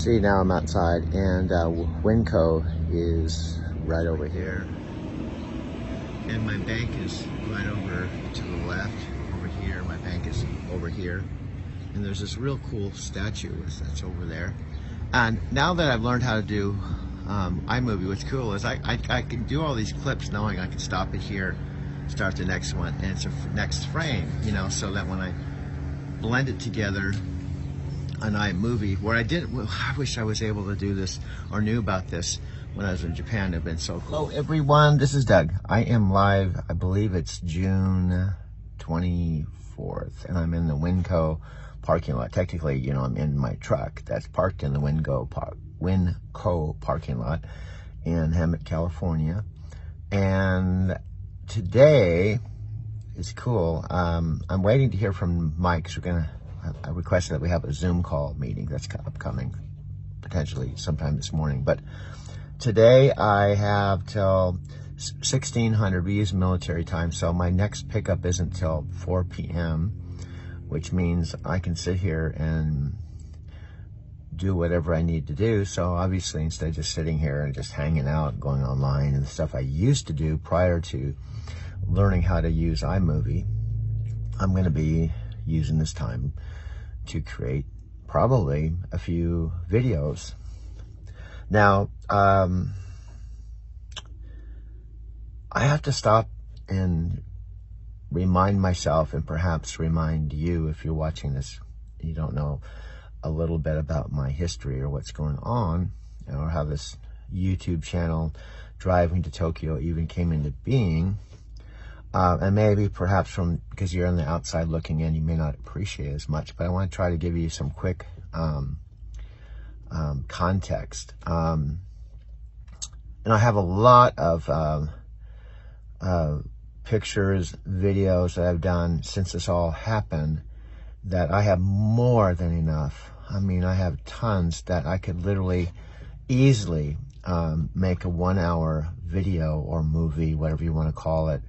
See, now I'm outside, and Winco is right over here. And my bank is right over to the left, over here. My bank is over here. And there's this real cool statue that's over there. And now that I've learned how to do iMovie, what's cool is I can do all these clips knowing I can stop it here, start the next one, and it's a next frame, you know, so that when I blend it together on iMovie, where I wish I was able to do this or knew about this when I was in Japan. It'd been so cool. Hello everyone, this is Doug. I am live, I believe it's June 24th, and I'm in the Winco parking lot. Technically, you know, I'm in my truck that's parked in the Winco parking lot in Hemet, California. And today is cool. I'm waiting to hear from Mike. So I requested that we have a Zoom call meeting that's upcoming, potentially sometime this morning. But today I have till 1600. We use military time, so my next pickup isn't till 4 p.m., which means I can sit here and do whatever I need to do. So obviously, instead of just sitting here and just hanging out, going online and the stuff I used to do prior to learning how to use iMovie, I'm going to be using this time to create probably a few videos. Now, I have to stop and remind myself, and perhaps remind you, if you're watching this, you don't know a little bit about my history or what's going on, or how this YouTube channel, Driving to Tokyo, even came into being. And maybe perhaps because you're on the outside looking in, you may not appreciate it as much, but I want to try to give you some quick context. And I have a lot of pictures, videos that I've done since this all happened, that I have more than enough. I mean, I have tons that I could literally easily make a 1-hour video or movie, whatever you want to call it,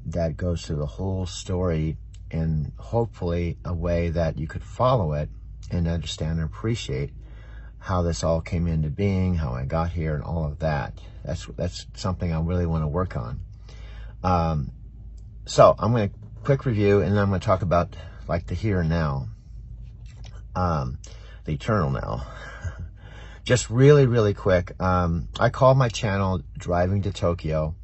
that goes through the whole story in hopefully a way that you could follow it and understand and appreciate how this all came into being, how I got here, and all of that. That's something I really want to work on. So I'm going to quick review, and then I'm going to talk about like the here and now, the eternal now. Just really quick. I call my channel Driving to Tokyo,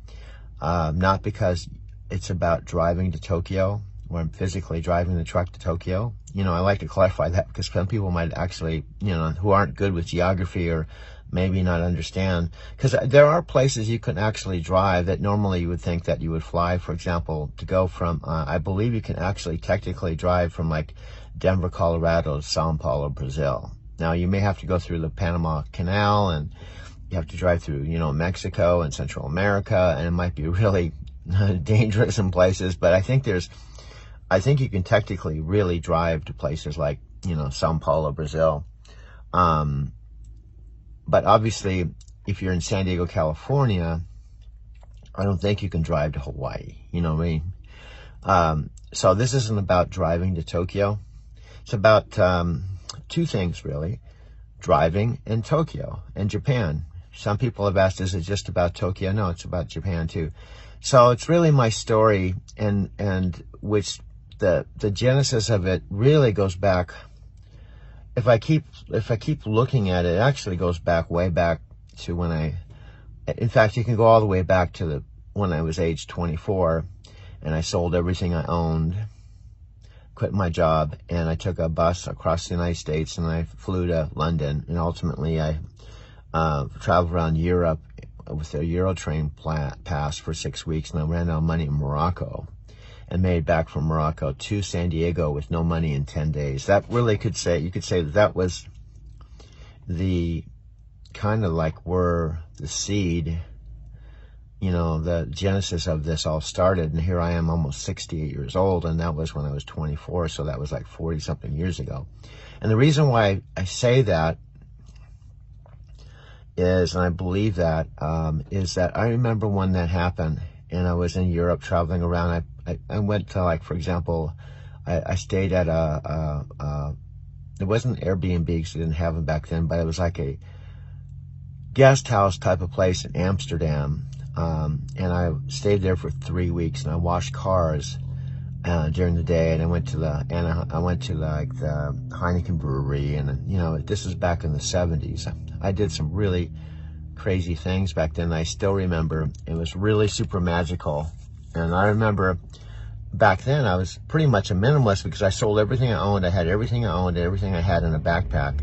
not because it's about driving to Tokyo, where I'm physically driving the truck to Tokyo. You know, I like to clarify that because some people might actually, you know, who aren't good with geography or maybe not understand, because there are places you can actually drive that normally you would think that you would fly. For example, to go from, I believe you can actually technically drive from like Denver, Colorado to Sao Paulo, Brazil. Now, you may have to go through the Panama Canal, and you have to drive through, you know, Mexico and Central America, and it might be really dangerous in places, but I think you can technically really drive to places like, you know, Sao Paulo, Brazil. But obviously, if you're in San Diego, California, I don't think you can drive to Hawaii. You know what I mean? So this isn't about driving to Tokyo. It's about two things, really: driving and Tokyo and Japan. Some people have asked, is it just about Tokyo? No, it's about Japan too. So it's really my story, and which the genesis of it really goes back. If I keep looking at it, it actually goes back way back to when in fact, you can go all the way back to when I was age 24, and I sold everything I owned, quit my job, and I took a bus across the United States, and I flew to London, and ultimately I traveled around Europe with a Eurotrain pass for 6 weeks, and I ran out of money in Morocco, and made back from Morocco to San Diego with no money in 10 days. That really you could say that was the kind of like where the seed, you know, the genesis of this all started. And here I am, almost 68 years old, and that was when I was 24, so that was like 40 something years ago. And the reason why I say that is, and I believe that, is that I remember when that happened, and I was in Europe traveling around. I went to, like, for example, I stayed at a it wasn't Airbnb because they didn't have them back then, but it was like a guest house type of place in Amsterdam. And I stayed there for 3 weeks, and I washed cars during the day, and I went to like the Heineken brewery, and this was back in the 70s. I did some really crazy things back then. I still remember it was really super magical. And I remember back then I was pretty much a minimalist because I sold everything I owned. I had everything I owned, everything I had in a backpack.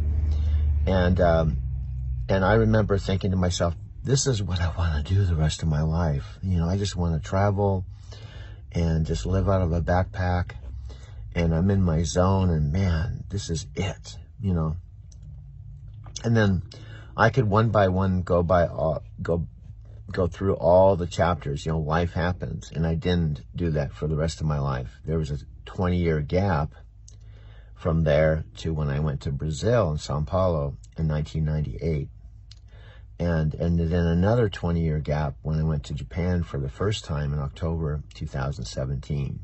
And I remember thinking to myself, this is what I want to do the rest of my life. I just want to travel and just live out of a backpack, and I'm in my zone, and man, this is it, And then I could one by one go through all the chapters. Life happens, and I didn't do that for the rest of my life. There was a 20-year gap from there to when I went to Brazil in Sao Paulo in 1998. And then another 20-year gap when I went to Japan for the first time in October 2017.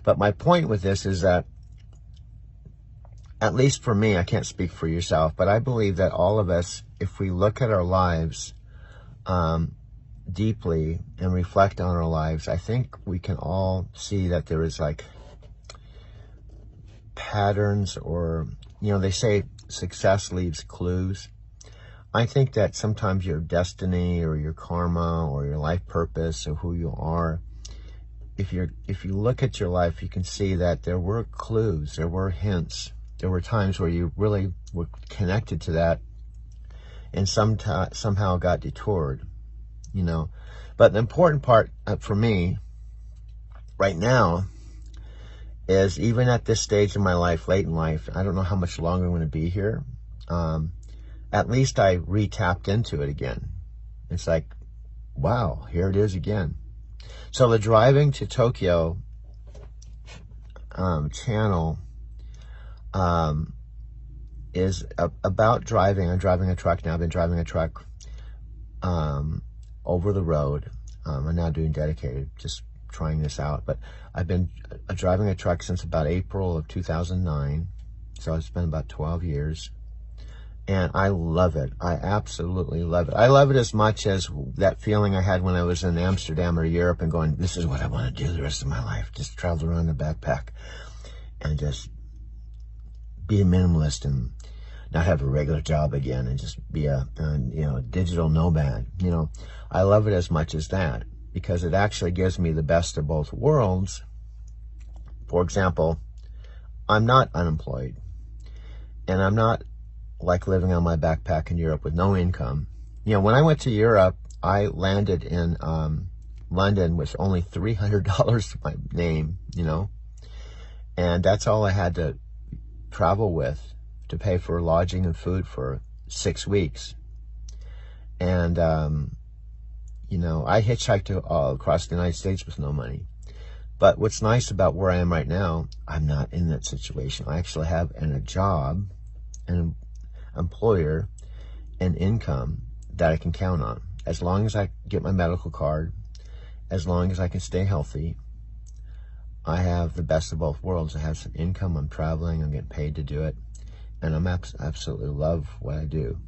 But my point with this is that, at least for me, I can't speak for yourself, but I believe that all of us, if we look at our lives deeply and reflect on our lives, I think we can all see that there is like patterns, or, they say success leaves clues. I think that sometimes your destiny or your karma or your life purpose or who you are, if you look at your life, you can see that there were clues, there were hints, there were times where you really were connected to that and somehow got detoured, But the important part for me right now is, even at this stage in my life, late in life, I don't know how much longer I'm going to be here. At least I re-tapped into it again. It's like, wow, here it is again. So the Driving to Tokyo channel is about driving. I'm driving a truck now. I've been driving a truck over the road. I'm now doing dedicated, just trying this out. But I've been driving a truck since about April of 2009. So it's been about 12 years. And I love it. I absolutely love it. I love it as much as that feeling I had when I was in Amsterdam or Europe and going, this is what I want to do the rest of my life. Just travel around in a backpack and just be a minimalist and not have a regular job again and just be a digital nomad. I love it as much as that because it actually gives me the best of both worlds. For example, I'm not unemployed, and I'm not like living on my backpack in Europe with no income. When I went to Europe, I landed in London with only $300 to my name, and that's all I had to travel with to pay for lodging and food for 6 weeks. And, I hitchhiked across the United States with no money. But what's nice about where I am right now, I'm not in that situation. I actually have a job, an employer, and income that I can count on. As long as I get my medical card, as long as I can stay healthy, I have the best of both worlds. I have some income, I'm traveling, I'm getting paid to do it, and I'm absolutely love what I do.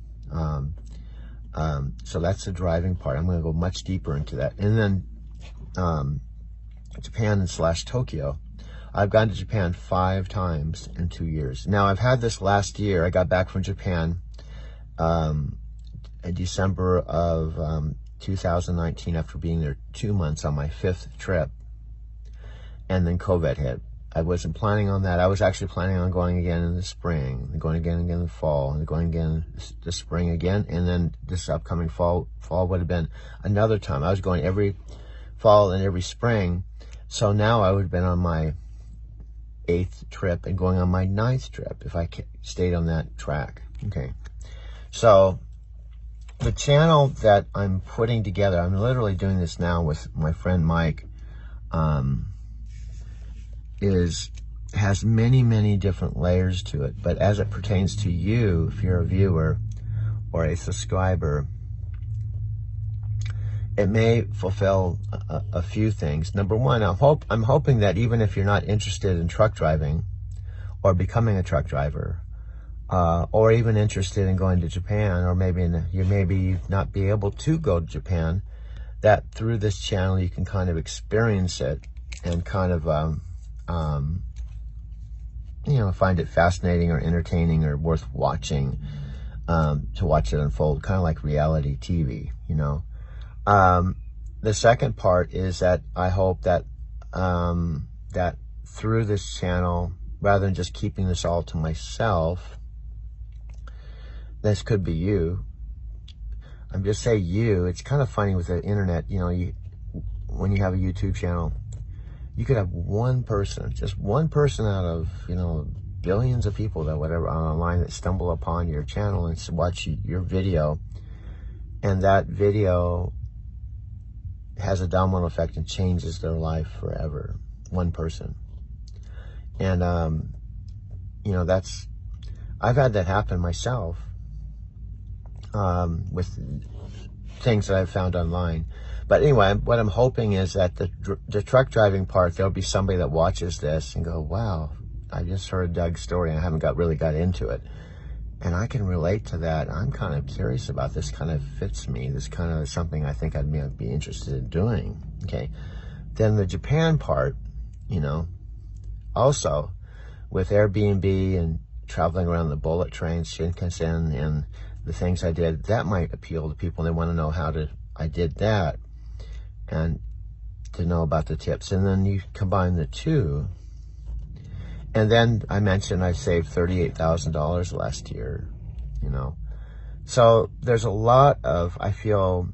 So that's the driving part. I'm going to go much deeper into that. And then Japan / Tokyo. I've gone to Japan 5 times in 2 years. Now, I've had this last year. I got back from Japan in December of 2019 after being there 2 months on my 5th trip. And then COVID hit. I wasn't planning on that. I was actually planning on going again in the spring, going again in the fall, and going again this spring again. And then this upcoming fall would have been another time. I was going every fall and every spring. So now I would have been on my 8th trip and going on my 9th trip if I stayed on that track. Okay. So the channel that I'm putting together, I'm literally doing this now with my friend Mike, has many different layers to it. But as it pertains to you, if you're a viewer or a subscriber, it may fulfill a few things. Number one, I'm hoping that even if you're not interested in truck driving or becoming a truck driver, or even interested in going to Japan, or you maybe not be able to go to Japan, that through this channel you can kind of experience it and kind of find it fascinating or entertaining or worth watching, to watch it unfold, kind of like reality TV, The second part is that I hope that that through this channel, rather than just keeping this all to myself, this could be you. I'm just saying you. It's kind of funny with the internet, when you have a YouTube channel, you could have one person, just one person out of, billions of people that whatever online that stumble upon your channel and watch your video, and that video has a domino effect and changes their life forever. One person. And, I've had that happen myself, with things that I've found online. But anyway, what I'm hoping is that the truck driving part, there'll be somebody that watches this and go, wow, I just heard Doug's story and I haven't really got into it. And I can relate to that. I'm kind of curious about this, kind of fits me. This kind of something I think I'd be interested in doing. Okay. Then the Japan part, also with Airbnb and traveling around the bullet train, Shinkansen, and the things I did, that might appeal to people. They want to know I did that and to know about the tips. And then you combine the two. And then I mentioned I saved $38,000 last year, So there's a lot of, I feel,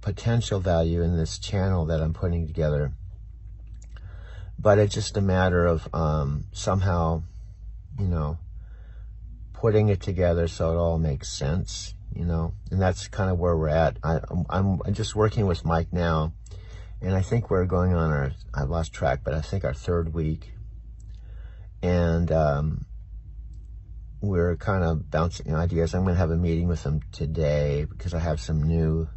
potential value in this channel that I'm putting together. But it's just a matter of somehow, putting it together so it all makes sense, and that's kind of where we're at. I'm just working with Mike now, and I think we're going on I lost track, but I think our third week. And we're kind of bouncing ideas. I'm going to have a meeting with him today because I have some new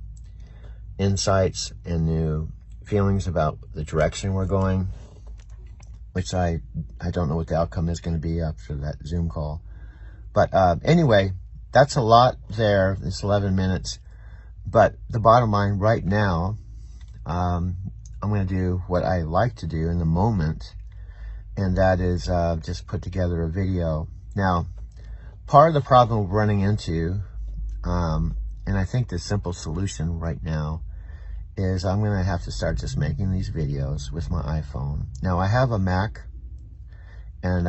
insights and new feelings about the direction we're going, which I don't know what the outcome is going to be after that Zoom call. But anyway, that's a lot there. It's 11 minutes. But the bottom line right now, I'm going to do what I like to do in the moment, and that is just put together a video. Now, part of the problem we're running into, and I think the simple solution right now, is I'm going to have to start just making these videos with my iPhone. Now, I have a Mac, and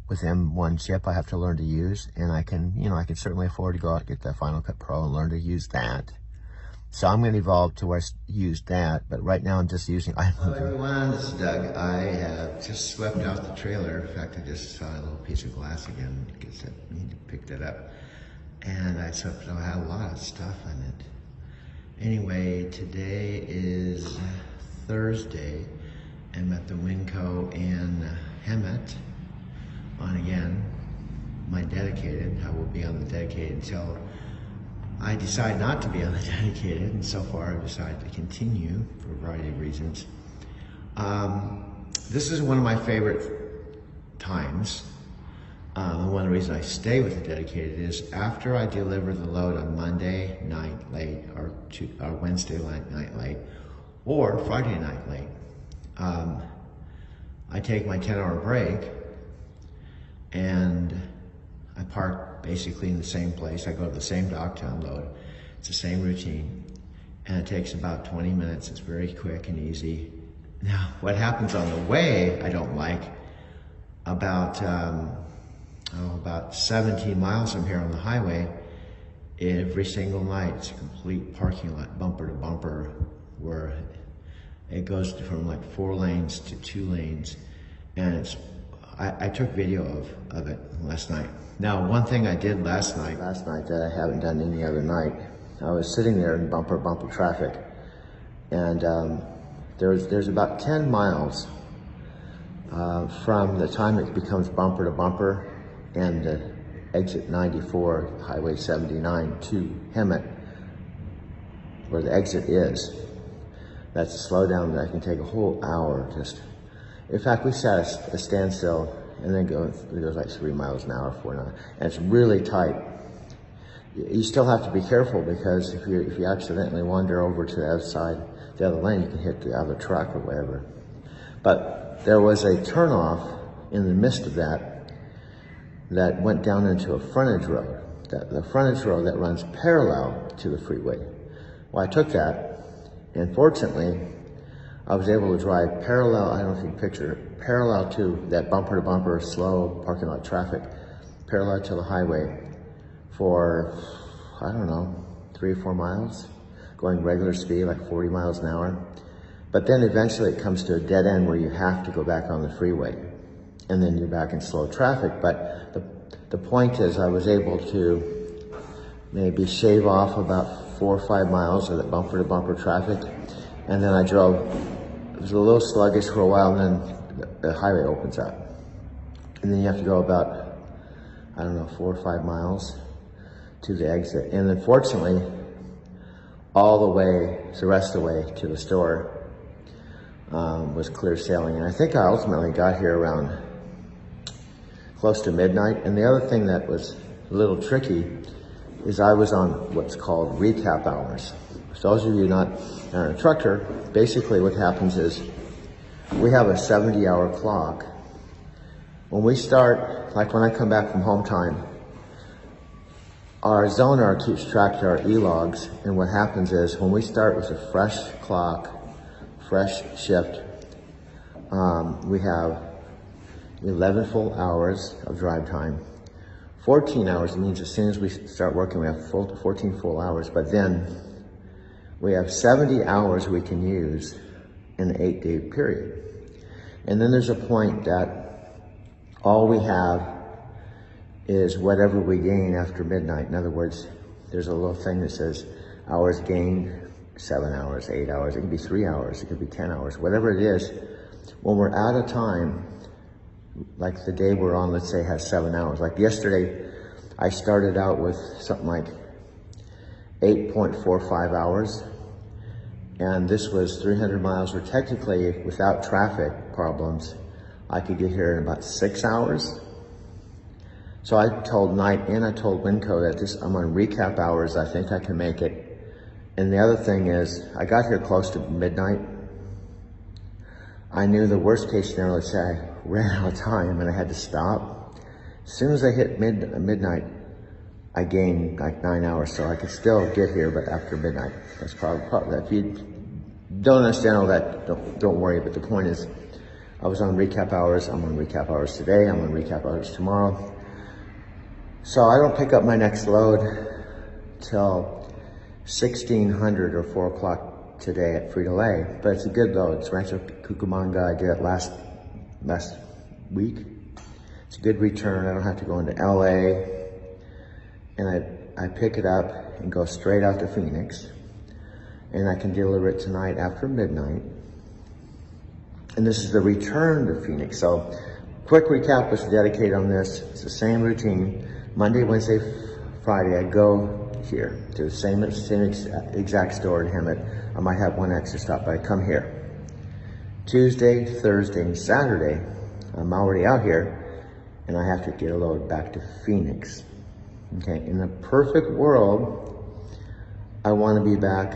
with M1 chip I have to learn to use, and I can certainly afford to go out and get the Final Cut Pro and learn to use that. So I'm going to evolve to where I use that, but right now I'm just using iMovie. Hello everyone, this is Doug. I have just swept out the trailer. In fact, I just saw a little piece of glass again. I need to pick that up. And I swept it out. I had a lot of stuff in it. Anyway, today is Thursday. I'm at the Winco in Hemet on, again, my dedicated. I will be on the dedicated until I decide not to be on the dedicated, and so far I've decided to continue for a variety of reasons. This is one of my favorite times. And one of the reasons I stay with the dedicated is after I deliver the load on Monday night late, or Wednesday night late, or Friday night late, I take my 10-hour break and I park basically in the same place. I go to the same dock to unload. It's the same routine, and it takes about 20 minutes. It's very quick and easy. Now, what happens on the way, I don't like. About 17 miles from here on the highway, every single night, it's a complete parking lot, bumper to bumper, where it goes from like 4 lanes to 2 lanes. And I took video of it last night. Now, one thing I did last night that I haven't done any other night, I was sitting there in bumper traffic, and there's about 10 miles from the time it becomes bumper to bumper and exit 94, Highway 79 to Hemet, where the exit is. That's a slowdown that can take a whole hour just. In fact, we sat at a standstill and then it goes like 3 miles an hour, 4 9, and it's really tight. You still have to be careful because if you accidentally wander over to the other side, the other lane, you can hit the other truck or whatever. But there was a turnoff in the midst of that went down into a frontage road. The frontage road that runs parallel to the freeway. Well, I took that, and fortunately, I was able to drive parallel, I don't know if you can picture, parallel to that bumper-to-bumper slow parking lot traffic, parallel to the highway for, I don't know, 3 or 4 miles, going regular speed, like 40 miles an hour. But then eventually it comes to a dead end where you have to go back on the freeway, and then you're back in slow traffic. But the point is I was able to maybe shave off about 4 or 5 miles of that bumper-to-bumper traffic, and then I drove. It was a little sluggish for a while, and then the highway opens up. And then you have to go about, I don't know, 4 or 5 miles to the exit. And then fortunately, all the way, the rest of the way to the store was clear sailing. And I think I ultimately got here around close to midnight. And the other thing that was a little tricky is I was on what's called recap hours. For those of you not a trucker, basically what happens is we have a 70-hour clock. When we start, like when I come back from home time, our zoner keeps track of our e-logs, and what happens is when we start with a fresh clock, fresh shift, we have 11 full hours of drive time. 14 hours means as soon as we start working, we have 14 full hours, but then we have 70 hours we can use in an 8-day period. And then there's a point that all we have is whatever we gain after midnight. In other words, there's a little thing that says hours gained, 7 hours, 8 hours, it could be 3 hours, it could be 10 hours, whatever it is. When we're out of time, like the day we're on, let's say, has 7 hours. Like yesterday, I started out with something like 8.45 hours, and this was 300 miles, where technically, without traffic problems, I could get here in about 6 hours. So I told Knight and I told Winco that I'm on recap hours, I think I can make it. And the other thing is, I got here close to midnight. I knew the worst case scenario, let's say I ran out of time and I had to stop. As soon as I hit midnight, I gained like 9 hours, so I could still get here, but after midnight. That's probably if you don't understand all that, don't worry. But the point is, I was on recap hours. I'm on recap hours today. I'm on recap hours tomorrow. So I don't pick up my next load till 1600 or 4 o'clock today at Frito-Lay. But it's a good load. It's Rancho Cucamonga. I did it last week. It's a good return. I don't have to go into LA. And I pick it up and go straight out to Phoenix, and I can deliver it tonight after midnight. And this is the return to Phoenix. So quick recap was dedicated on this. It's the same routine. Monday, Wednesday, Friday, I go here to the same exact store in Hemet. I might have one extra stop, but I come here. Tuesday, Thursday, and Saturday, I'm already out here, and I have to get a load back to Phoenix. Okay, in the perfect world, I want to be back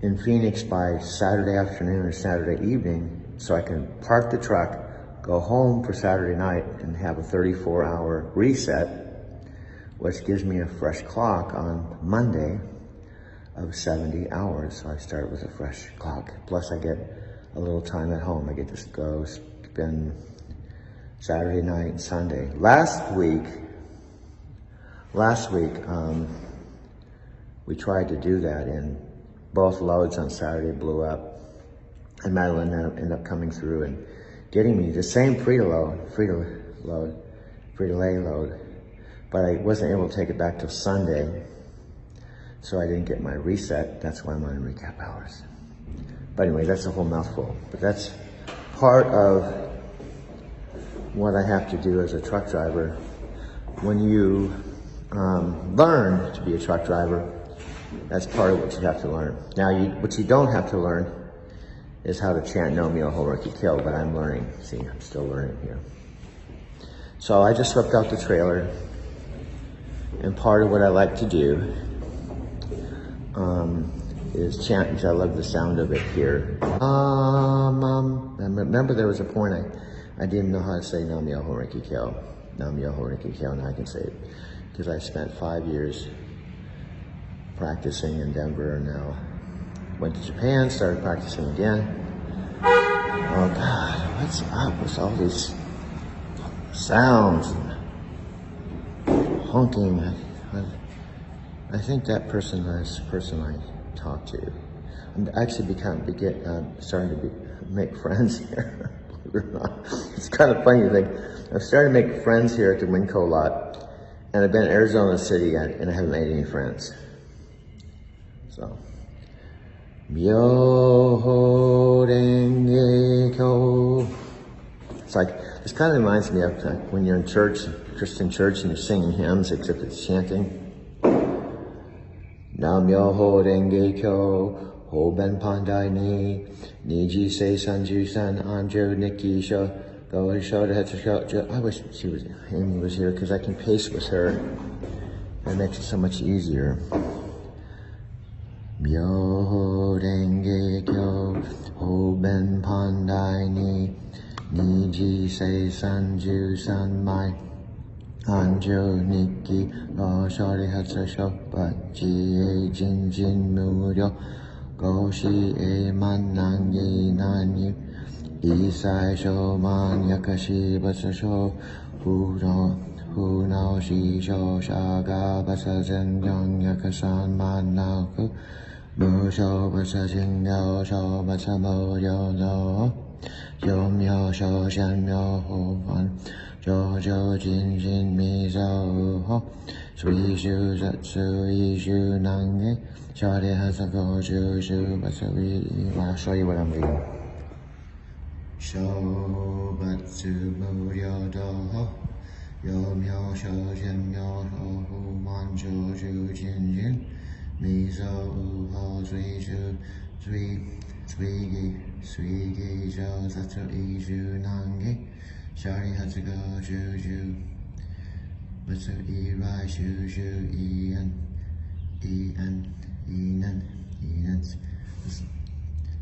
in Phoenix by Saturday afternoon or Saturday evening so I can park the truck, go home for Saturday night, and have a 34-hour reset, which gives me a fresh clock on Monday of 70 hours. So I start with a fresh clock. Plus I get a little time at home. I get to go spend Saturday night and Sunday. Last week, we tried to do that, and both loads on Saturday blew up. And Madeline ended up coming through and getting me the same Frito-Lay load, but I wasn't able to take it back till Sunday, so I didn't get my reset. That's why I'm on recap hours. But anyway, that's a whole mouthful. But that's part of what I have to do as a truck driver. When you learn to be a truck driver, that's part of what you have to learn. Now, what you don't have to learn is how to chant No Myoho Renge Kyo, but I'm learning. See, I'm still learning here. So I just swept out the trailer, and part of what I like to do is chant, because I love the sound of it here. Remember there was a point I didn't know how to say Nam Myoho Renge Kyo. Nam Myoho Renge Kyo, now I can say it. Because I spent 5 years practicing in Denver, and now went to Japan, started practicing again. Oh God, what's up with all these sounds and honking? I think that person is the person I talk to. I'm actually starting to make friends here. Believe it or not. It's kind of funny to think. I've started to make friends here at the Winco lot, and I've been in Arizona City and I haven't made any friends. So, Myoho Renge Kyo. It's like, this kind of reminds me of like when you're in church, Christian church, and you're singing hymns, except it's chanting. Nam Myoho Renge Kyo, Ho Ben Pandai Ni, Niji Se Sanju San Anjo Nikki Sho, Go Sho to Hetsu. I wish Amy was here, because I can pace with her. That makes it so much easier. Myoho Renge Kyo, Ho Ben Pandai Ni, Niji Se Sanju San Mai, Anjo Nikki, Go Shori Hatsu Shopa, Ji E Jin Jin Muryo, Go Shi E Man Nangi Nanyu, Isai Sho Man Yakashi Batsu Sho, Hu Nao Shi Sho Shaga Batsa Zen Yang Yakasan Man Nao Ku, Mu Sho Batsa Jing Yao Sho Batsa Mo Yo No, Yo Myo Sho Shen Myo Ho Fan, Jo Jo Jin Jin Mi Zao Ho, Sui Shu Zatsu I Shu Nange, Shari Hasako Shu Shu Batsu I. I'll show you what I'm reading. Sho Batsu Muryo Do Ho, Yo Myo Sho Jin Myo Ho Hu Man Jo Shu Jin Jin, Mi Zao Ho Sui Shu Sui Gi Jo Zatsu I Shu Nange, Shari Hatsugo Shu Shu Batsu I Rai Shu Shu Enen.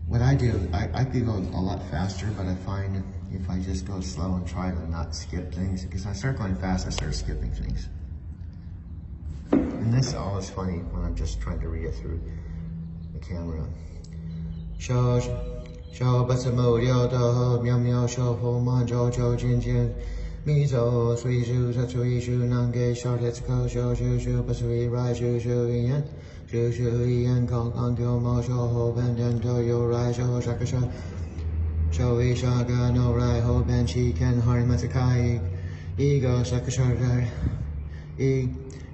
What I do, I could go a lot faster, but I find if I just go slow and try to not skip things, because I start going fast, I start skipping things. And this all is funny when I'm just trying to read it through the camera. Sho Batsu Muryo Do Ho, Myo Myo Sho Ho Man Jo Jo Jin Jin, Mi Zo Sui Shu Zatsu I Shu Nange, Shari Hatsuko Sho Shu Shu Batsu I Rai Shu Shu Yen, Shu Shu Yen Kong Kong Kyo Mo Sho Ho Ben Den To Yo Rai Sho Shaka Sho, Sho I Shaga No Rai Ho Ben Chi Ken Hari Matsukai, Ego Shaka Sho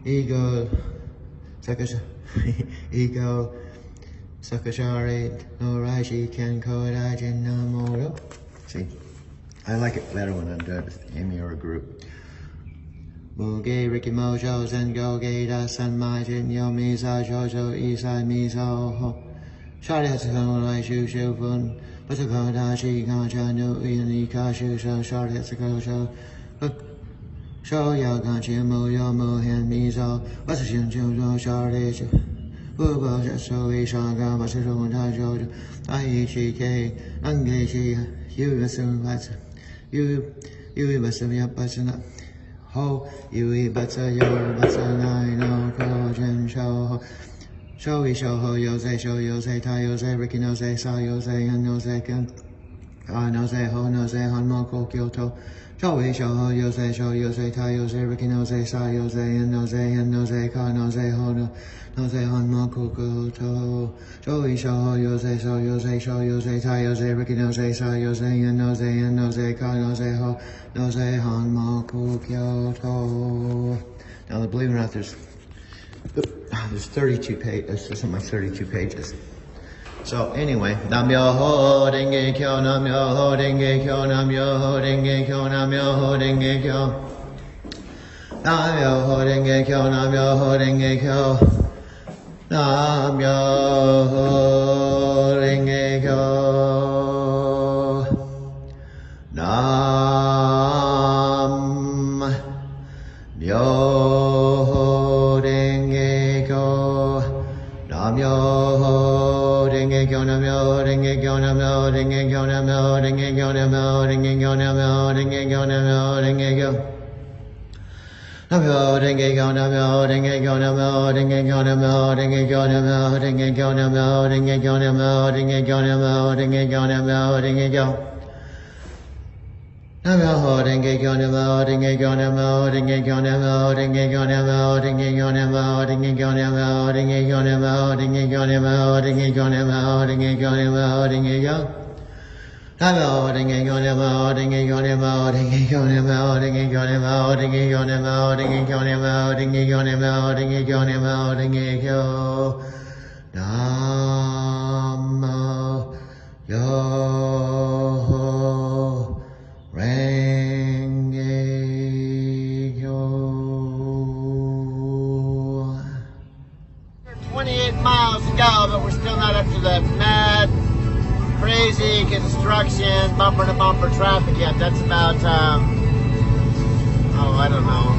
Ego Shaka Sho Ego Sakashari no Rashi Ken Kodai Jin Namoro. See, I like it better when I'm doing it with Amy or a group. Muge Riki Mojo Zen Go Geda San Mai Jin Yo Misa Jojo Isai Miso Ho, Shari Hatsuko Rai Shu Shu Fun, Batsuko Dashi Gacha No Ian Ika Shu Sho, Shari Hatsuko Sho, Sho Ya Gachi Mo Yo Mo Hen Miso, Batsushin Jojo Shari Shu. Bubo Sho I Shaga Batsu Shon Ta Jojo, I Chi K, Nange Chi, Yu Batsu Batsu, Yu Batsu Yapatsuna, Ho, Yu Batsu Yo Batsu Nai No Ko Jin Sho Ho, Sho I Sho Ho Yose Ta Yose Riki Nose Sa Yose and Nose Ken, I Nose Ho Nose Han Moko Kyoto, Sho I Sho Ho Yose Ta Yose Riki Nose Sa Yose and Nose Ka Nose Ho No, Nose Han Moko Kyoto, Sho I Sho Ho Yose Ta Yose Riki Nose Sa Yose and Nose Ka Nose Ho, Nose Han Moko Kyoto. Now, believe it or not, there's 32 pages. This is my 32 pages. So anyway, Nam Myoho Renge Kyo, Nam Myoho Renge Kyo, Nam Myoho Renge Kyo, Nam Myoho Renge Kyo, Nam Myoho Renge Kyo, Nam Myoho Renge Kyo, Nam Myoho Renge Kyo. Dinge go Namyo, dinge go Namyo, dinge go Namyo, dinge go Namyo, dinge go Namyo, dinge go Namyo, dinge go. Namyo, dinge go Namyo, dinge go Namyo, dinge go Namyo, dinge go Namyo, dinge go Namyo, dinge go Namyo, dinge go Namyo, dinge go Namyo, dinge go. Namyo, dinge go Namyo, dinge go Namyo, dinge go Namyo, dinge go Namyo, dinge go Namyo, dinge go Namyo, dinge go Namyo, dinge go Namyo, dinge go Namyo, dinge go Namyo, dinge go. Namyo, dinge go Namyo, dinge go Namyo, dinge go Namyo, dinge go Namyo, dinge go Namyo, dinge go Namyo, dinge go Namyo, dinge go Namyo, dinge go. Namyo, yo. Renge Kyo. 28 miles to go, but we're still not up to the mad, crazy construction, bumper to bumper traffic yet. That's about, I don't know,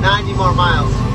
90 more miles.